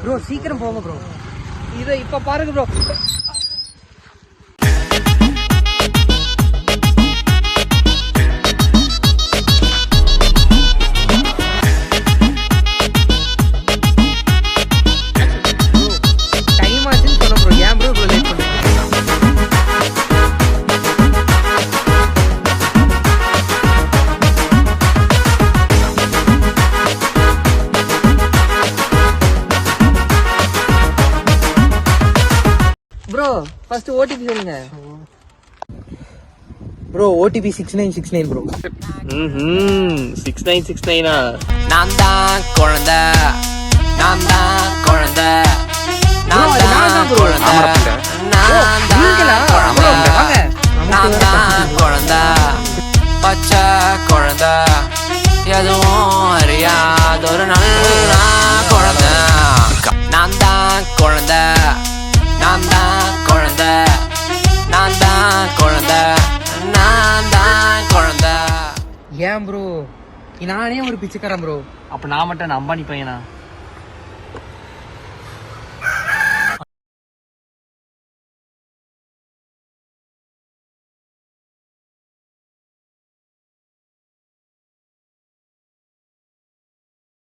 Bro சீக்கிரம் போங்க bro. இதை இப்ப பாருங்க ப்ரோ. டைம் ஆச்சுன்னு சொன்ன ப்ரோ. ஏன் ப்ரோ இவ்வளோ லேட் பண்ணுறீங்க? ப்ரோ ஃபர்ஸ்ட் ஓடிபி சொல்லுங்க ப்ரோ. OTP 6969 bro. 6969 நான் தான் குழந்தை, நான் தான் குழந்தை, நான் தான் குழந்தை, நான் தான் குழந்தை, நான் தான் குழந்தை, பச்சை குழந்தை, எதுவும் அறியாதொரு நல்ல குழந்தை. நான் தான் குழந்தை, நான் தான் குழந்தை, நான் தான் குழந்தை, நான் தான் குழந்தை. ஏன் ப்ரோ நானே ஒரு பிச்சைக்காரன் ப்ரோ. அப்ப நான் மட்டும் அம்பானி பையனா?